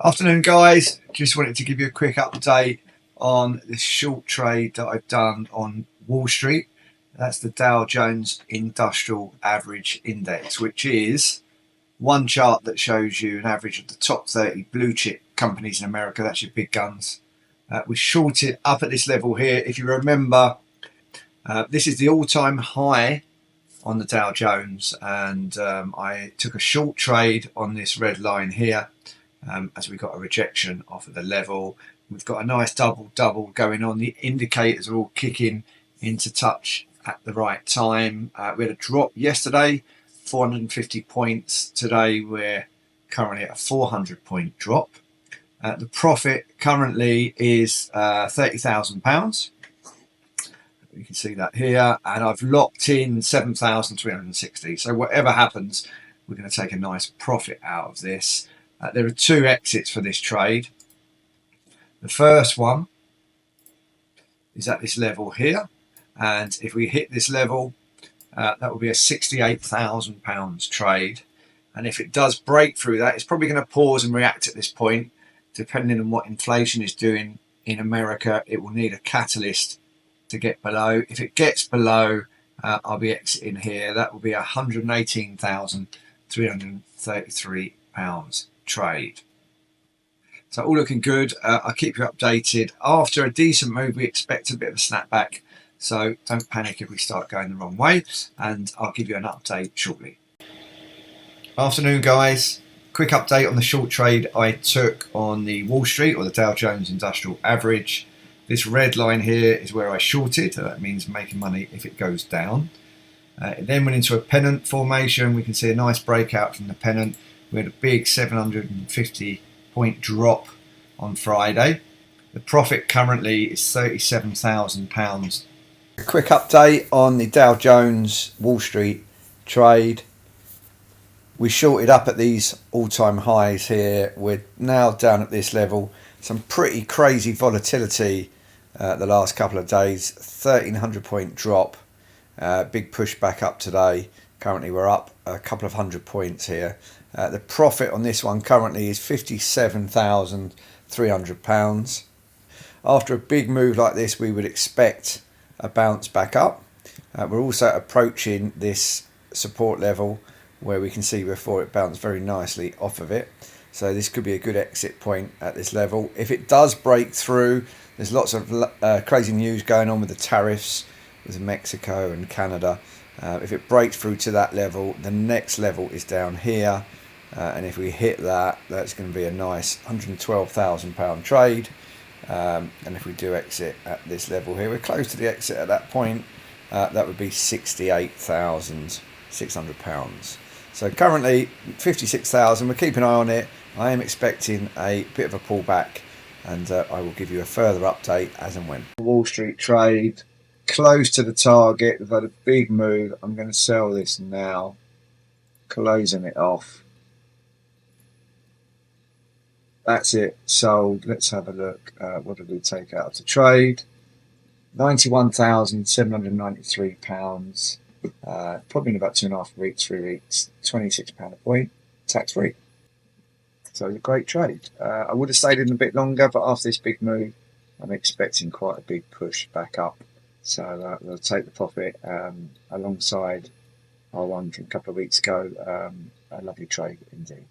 Afternoon guys, just wanted to give you a quick update on this short trade that I've done on Wall Street. That's the Dow Jones Industrial Average Index, which is one chart that shows you an average of the top 30 blue chip companies in America. That's your big guns. We shorted up at this level here. If you remember, this is the all-time high on the Dow Jones, and I took a short trade on this red line here. As we got a rejection off of the level. We've got a nice double going on. The indicators are all kicking into touch at the right time. We had a drop yesterday, 450 points. Today we're currently at a 400 point drop. The profit currently is £30,000. You can see that here, and I've locked in 7,360. So whatever happens, we're going to take a nice profit out of this. There are two exits for this trade. The first one is at this level here, and if we hit this level, that will be a £68,000 trade. And if it does break through that, it's probably going to pause and react at this point. Depending on what inflation is doing in America, it will need a catalyst to get below. If it gets below, I'll be exiting here. That will be £118,333 trade. So all looking good. I'll keep you updated. After a decent move, we expect a bit of a snapback, so don't panic if we start going the wrong way, and I'll give you an update shortly. Afternoon guys, quick update on the short trade I took on the Wall Street, or the Dow Jones Industrial Average. This red line here is where I shorted. That means making money if it goes down. It then went into a pennant formation. We can see a nice breakout from the pennant. We had a big 750 point drop on Friday. The profit currently is £37,000. A quick update on the Dow Jones Wall Street trade. We shorted up at these all-time highs here. We're now down at this level. Some pretty crazy volatility the last couple of days. 1,300 point drop. Big push back up today. Currently we're up a couple of hundred points here. The profit on this one currently is £57,300. After a big move like this, we would expect a bounce back up. We're also approaching this support level where we can see before it bounced very nicely off of it. So this could be a good exit point at this level. If it does break through, there's lots of crazy news going on with the tariffs with Mexico and Canada. If it breaks through to that level, the next level is down here. And if we hit that, that's going to be a nice £112,000 trade. And if we do exit at this level here, we're close to the exit at that point. That would be £68,600. So currently 56,000. We're keeping an eye on it. I am expecting a bit of a pullback, and I will give you a further update as and when. Wall Street trade close to the target. We've had a big move. I'm going to sell this now, closing it off. That's it, sold. Let's have a look. What did we take out to trade? £91,793. Probably in about 2.5 weeks, 3 weeks. £26 a point, tax free. So it's a great trade. I would have stayed in a bit longer, but after this big move, I'm expecting quite a big push back up. So we'll take the profit alongside our one from a couple of weeks ago. A lovely trade indeed.